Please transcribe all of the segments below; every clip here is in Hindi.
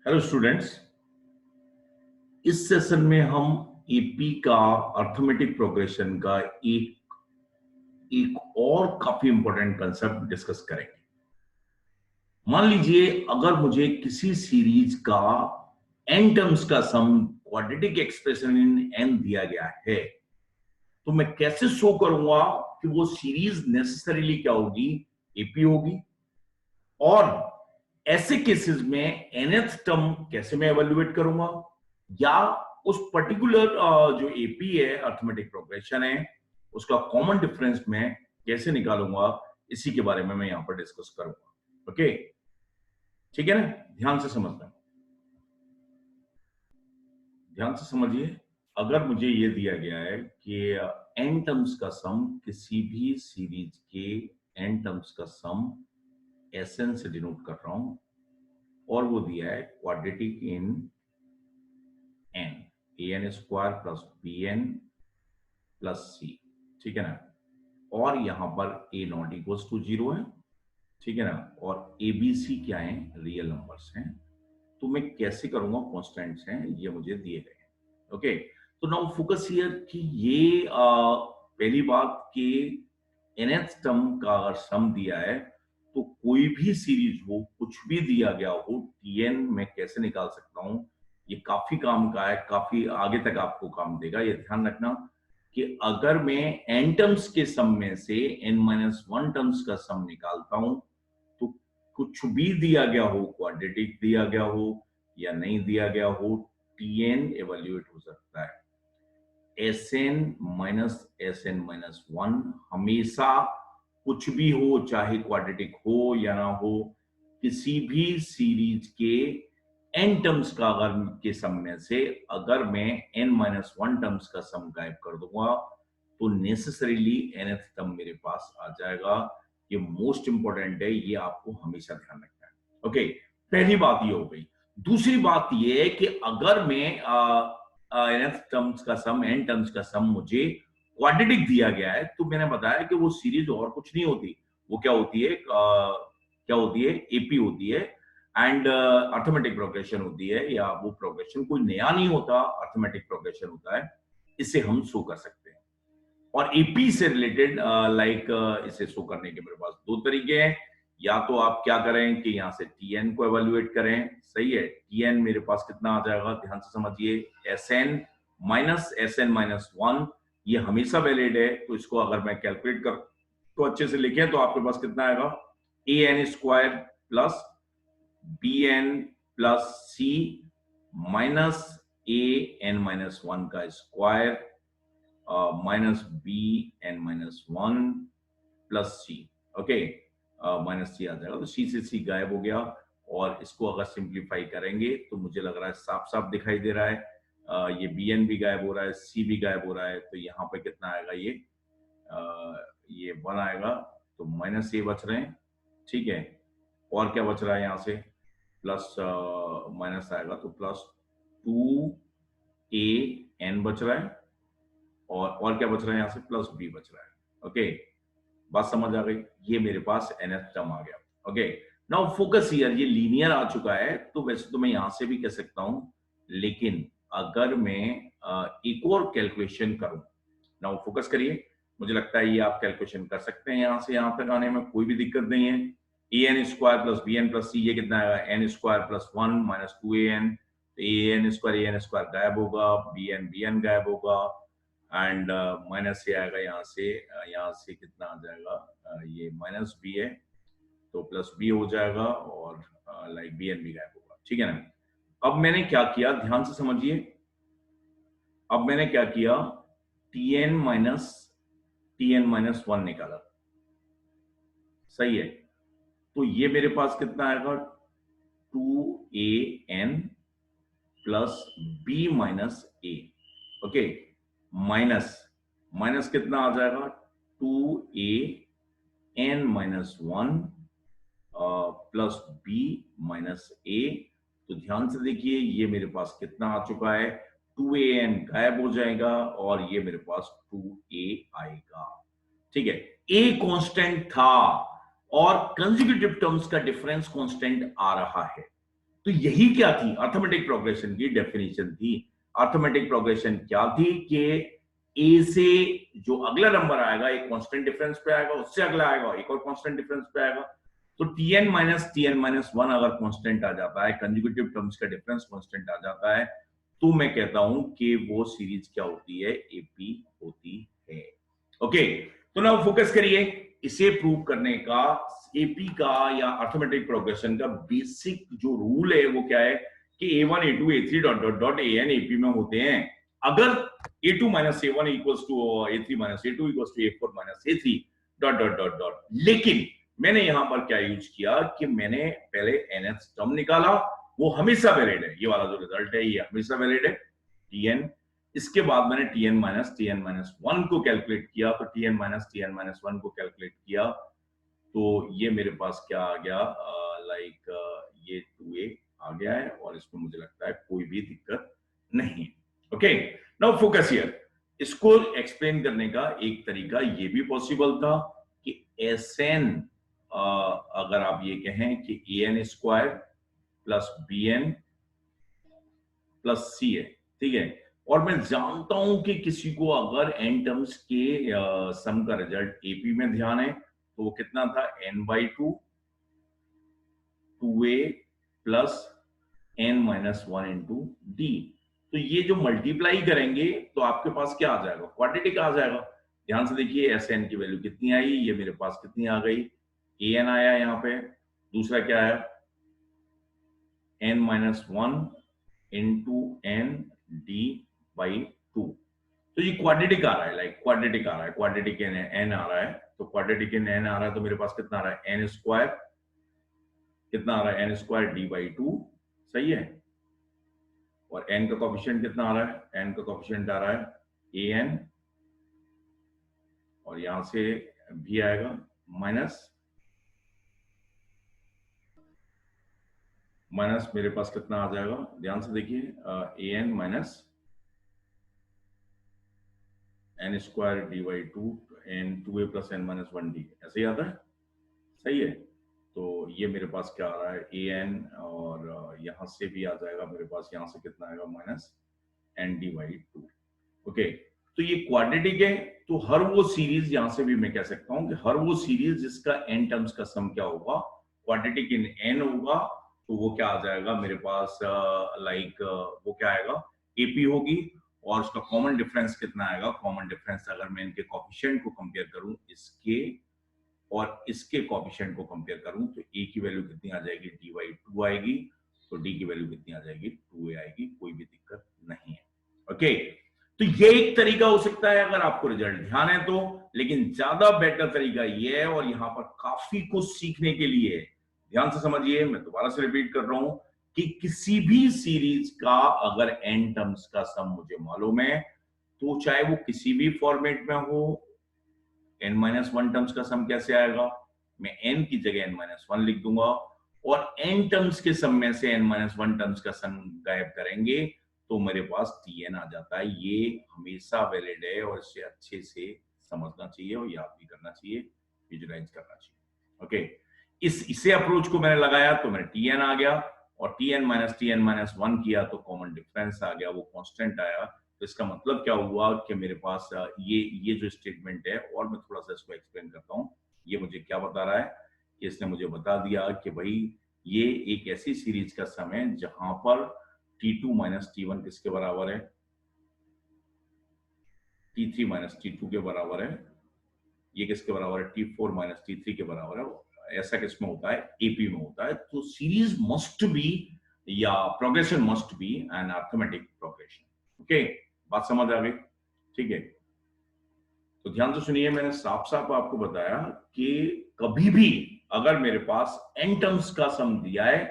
हेलो स्टूडेंट्स, इस सेशन में हम एपी का अर्थमेटिक प्रोग्रेशन का एक और काफी इंपॉर्टेंट कंसेप्ट डिस्कस करेंगे। मान लीजिए अगर मुझे किसी सीरीज का एन टर्म्स का सम क्वाड्रेटिक एक्सप्रेशन इन एन दिया गया है, तो मैं कैसे शो करूंगा कि वो सीरीज नेसेसरीली क्या होगी, एपी होगी। और ऐसे केसेस में nth टर्म कैसे मैं एवेल्युएट करूंगा, या उस पर्टिकुलर जो एपी है, अर्थमेटिक प्रोग्रेशन है, उसका कॉमन डिफरेंस में कैसे निकालूंगा, इसी के बारे में मैं यहां पर डिस्कस करूंगा। ओके, ठीक है ना? ध्यान से समझना, ध्यान से समझिए। अगर मुझे ये दिया गया है कि एन टर्म्स का सम, किसी भी सीरीज के एन टर्म्स का सम एसएन से डिनोट कर रहा हूं, और वो दिया है quadratic in N, A N square plus B N plus C, ठीक है ना? और यहां पर ए नॉट इक्वल्स टू 0 है, ठीक है ना? और ए बी सी क्या है, रियल नंबर्स हैं। तो मैं कैसे करूंगा, कॉन्स्टेंट्स हैं, ये मुझे दिए गए हैं। ओके, तो नाउ फोकस हियर कि ये पहली बात कि nth टर्म का अगर सम दिया है, तो कोई भी सीरीज हो, कुछ भी दिया गया हो, टीएन मैं कैसे निकाल सकता हूं। ये काफी काम का है, काफी आगे तक आपको काम देगा। ये ध्यान रखना कि अगर मैं एन टर्म्स के सम में से n-1 टर्म्स का सम निकालता हूं, तो कुछ भी दिया गया हो, क्वाड्रेटिक दिया गया हो या नहीं दिया गया हो, टीएन एवेल्युएट हो सकता है। Sn-Sn-1 हमेशा कुछ भी हो, चाहे क्वाड्रेटिक हो या ना हो, किसी भी सीरीज के n टर्म्स का अगर के सम में से अगर मैं n-1 टर्म्स का सम गायब कर दूंगा, तो नेसेसरीली nth टर्म मेरे पास आ जाएगा। ये मोस्ट इंपॉर्टेंट है, ये आपको हमेशा ध्यान रखना है। ओके, पहली बात ये हो गई। दूसरी बात ये है कि अगर मैं nth टर्म्स का सम, n टर्म्स का सम मुझे क्वाड्रेटिक दिया गया है, तो मैंने बताया कि वो सीरीज और कुछ नहीं होती, वो क्या होती है, क्या होती है, एपी होती है। एंड अर्थमेटिक प्रोग्रेशन होती है, या वो प्रोग्रेशन कोई नया नहीं होता, अर्थमेटिक प्रोग्रेशन होता है। इसे हम शो कर सकते हैं। और एपी से रिलेटेड इसे शो करने के मेरे पास दो तरीके हैं। या तो आप क्या करें कि यहां से टीएन को एवेल्युएट करें, सही है। टीएन मेरे पास कितना आ जाएगा, ध्यान से समझिए, Sn-Sn-1 ये हमेशा वैलिड है। तो इसको अगर मैं कैलकुलेट कर तो अच्छे से लिखें, तो आपके पास कितना आएगा, an square plus B N plus C minus an-1 का square minus B N minus 1 plus C. Okay, minus C आ जाएगा, तो सी से सी गायब हो गया। और इसको अगर सिंप्लीफाई करेंगे तो मुझे लग रहा है साफ साफ दिखाई दे रहा है, ये बी एन भी गायब हो रहा है, सी भी गायब हो रहा है। तो यहाँ पे कितना आएगा, ये 1 आएगा, तो माइनस ए बच रहे हैं, ठीक है। और क्या बच रहा है यहाँ से, प्लस माइनस आएगा तो प्लस 2an बच रहा है। और क्या बच रहा है यहाँ से, प्लस बी बच रहा है। ओके, बात समझ आ गई। ये मेरे पास nth टर्म आ गया। ओके, नाउ फोकस हियर, ये लीनियर आ चुका है, तो वैसे तो मैं यहां से भी कह सकता हूं, लेकिन अगर मैं एक और कैलकुलेशन करूं, नाउ फोकस करिए। मुझे लगता है ये आप कैलकुलेशन कर सकते हैं, यहां से यहां तक आने में कोई भी दिक्कत नहीं है। A N square plus B N plus C, ये कितना आएगा, N square plus 1 minus 2an। A N square गायब होगा, बी एन गायब होगा, एंड माइनस से आएगा यहाँ से, यहाँ से कितना आ जाएगा, ये माइनस बी है तो प्लस बी हो जाएगा, और बी एन भी गायब होगा, ठीक है ना। अब मैंने क्या किया, ध्यान से समझिए। अब मैंने क्या किया, टी एन माइनस 1 निकाला, सही है। तो ये मेरे पास कितना आएगा, 2an प्लस बी माइनस ए। ओके, माइनस माइनस कितना आ जाएगा, 2an-1 प्लस बी माइनस ए। तो ध्यान से देखिए, ये मेरे पास कितना आ चुका है, 2an गायब हो जाएगा, और ये मेरे पास 2a आएगा, ठीक है। a कांस्टेंट था, और कंसेक्यूटिव टर्म्स का डिफरेंस कांस्टेंट आ रहा है। तो यही क्या थी अर्थमेटिक प्रोग्रेशन की डेफिनेशन थी। अर्थमेटिक प्रोग्रेशन क्या थी कि ए से जो अगला नंबर आएगा एक कांस्टेंट डिफरेंस पे आएगा, उससे अगला आएगा एक और कांस्टेंट डिफरेंस पे आएगा। तो tn-1 अगर कांस्टेंट आ जाता है, कंसेक्यूटिव टर्म्स का डिफरेंस कांस्टेंट आ जाता है, तो मैं कहता हूं कि वो सीरीज क्या होती है, एपी होती है। ओके, तो नाउ फोकस करिए। इसे प्रूव करने का एपी का या अर्थमेटिक प्रोग्रेशन का बेसिक जो रूल है वो क्या है कि a1 a2 a3 dot dot dot an ap में होते हैं। अगर a2 minus a1 equals to a3 minus a2 equals to a4 minus a3 dot dot dot dot. लेकिन मैंने यहां पर क्या यूज किया कि मैंने पहले nth टर्म निकाला, वो हमेशा वैलिड है, ये वाला जो रिजल्ट है ये हमेशा वैलिड है tn। इसके बाद मैंने tn-1 को कैलकुलेट किया, तो tn-1 को कैलकुलेट किया तो ये मेरे पास क्या आ गया, लाइक ये 2a आ गया है और इसमें मुझे लगता है कोई भी दिक्कत नहीं। Okay, now focus here. इसको एक्सप्लेन करने का एक तरीका ये भी पॉसिबल था कि Sn अगर आप ये कहें कि an square plus bn plus C है, ठीक है। और मैं जानता हूं कि किसी को अगर n टर्म्स के सम का रिजल्ट एपी में ध्यान है तो वो कितना था, n/2 2a plus n-1 into D. तो ये जो मल्टीप्लाई करेंगे तो आपके पास क्या आ जाएगा, क्वाड्रेटिक आ जाएगा। ध्यान से देखिए एस एन की वैल्यू कितनी आई, ये मेरे पास कितनी आ गई, ए एन आया यहाँ पे, दूसरा क्या है n-1 into N D by 2। तो ये क्वाड्रेटिक आ रहा है, लाइक क्वाड्रेटिक आ रहा है, क्वाड्रेटिक एन आ रहा है, तो क्वाड्रेटिक एन आ रहा है तो मेरे पास कितना आ रहा है, एन स्क्वायर कितना आ रहा है, एन स्क्वायर डी बाई 2, सही है। और n का कोफिशिएंट कितना आ रहा है, n का कोफिशिएंट आ रहा है ए एन, और यहां से भी आएगा माइनस मेरे पास कितना आ जाएगा, ध्यान से देखिए A N minus N square D by 2 N 2a plus n-1 D, ऐसे ही आता है, सही है। तो ये मेरे पास क्या आ रहा है ए एन, और यहां से भी आ जाएगा मेरे पास, यहां से कितना आएगा minus N D by 2। Okay, तो ये क्वाड्रेटिक है, तो हर वो सीरीज, यहां से भी मैं कह सकता हूं कि हर वो सीरीज जिसका n टर्म्स का सम क्या होगा, क्वाड्रेटिक इन n होगा, तो वो क्या आ जाएगा मेरे पास, लाइक वो क्या आएगा, एपी होगी। और उसका कॉमन डिफरेंस कितना आएगा, कॉमन डिफरेंस अगर मैं इनके कोफिशिएंट को कंपेयर करूं, इसके और इसके कोफिशिएंट को कंपेयर करूं, तो ए की वैल्यू कितनी आ जाएगी, डी बाई 2 आएगी, तो डी की वैल्यू कितनी आ जाएगी, 2a आएगी, कोई भी दिक्कत नहीं है। ओके, तो ये एक तरीका हो सकता है अगर आपको रिजल्ट ध्यान है तो, लेकिन ज्यादा बेटर तरीका ये है, और यहां पर काफी कुछ सीखने के लिए है। ध्यान से समझिए, मैं दोबारा से रिपीट कर रहा हूं कि किसी भी सीरीज का अगर n टर्म्स का सम मुझे मालूम है, तो चाहे वो किसी भी फॉर्मेट में हो, n-1 टर्म्स का सम कैसे आएगा, मैं n की जगह n-1 लिख दूंगा, और n टर्म्स के सम में से n-1 टर्म्स का सम गायब करेंगे तो मेरे पास tn आ जाता है। ये हमेशा वैलिड है और इसे अच्छे से समझना चाहिए और याद भी करना चाहिए, विजुलाइज करना चाहिए। ओके, इसे अप्रोच को मैंने लगाया तो मैंने tn आ गया, और tn-1 किया तो कॉमन डिफरेंस आ गया, वो कांस्टेंट आया। तो इसका मतलब क्या हुआ कि मेरे पास ये जो स्टेटमेंट है, और मैं थोड़ा सा इसको एक्सप्लेन करता हूँ। ये मुझे क्या बता रहा है कि इसने मुझे बता दिया कि भाई ये एक ऐसी सीरीज का सम है जहां पर t2 माइनस t1 किसके बराबर है, t3 माइनस t2 के बराबर है, ये किसके बराबर है, t4 माइनस t3 के बराबर है। ऐसा किसमें होता है, एपी में होता है। तो सीरीज मस्ट बी, या progression must be an arithmetic progression. Okay, बात समझ आ गई, ठीक है। तो ध्यान से सुनिए, मैंने साफ साफ आपको बताया कि कभी भी अगर मेरे पास n टर्म्स का सम दिया है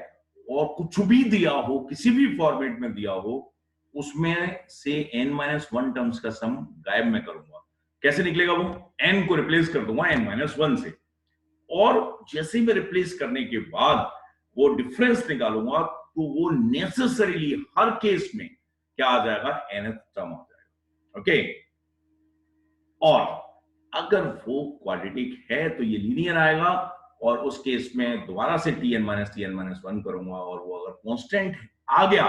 और कुछ भी दिया हो, किसी भी फॉर्मेट में दिया हो, उसमें से n-1 टर्म्स का सम गायब मैं करूंगा। कैसे निकलेगा वो, n को रिप्लेस कर दूंगा n-1 से, और जैसे ही मैं रिप्लेस करने के बाद वो डिफरेंस निकालूंगा तो वो नेसेसरीली हर केस में क्या आ जाएगा, nth टर्म आ जाएगा। ओके, और अगर वो क्वाड्रेटिक है तो ये लीनियर आएगा, और उस केस में दोबारा से tn-1 करूंगा और वो अगर कांस्टेंट आ गया,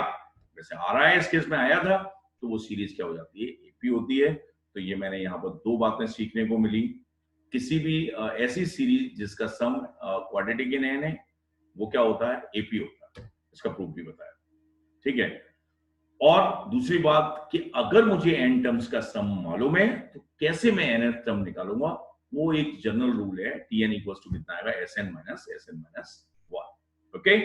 जैसे आ रहा है इस केस में आया था, तो वो सीरीज क्या हो जाती है, एपी होती है। तो ये मैंने यहाँ पर दो बातें सीखने को मिली। किसी भी ऐसी सीरीज जिसका सम क्वाड्रेटिक इन एन है, वो क्या होता है, एपी होता है। इसका प्रूफ भी बताया, ठीक है। और दूसरी बात कि अगर मुझे एन टर्म्स का सम मालूम है तो कैसे मैं एन टर्म निकालूंगा, वो एक जनरल रूल है, टी एन इक्वल्स टू कितना आएगा, S N minus one. Okay.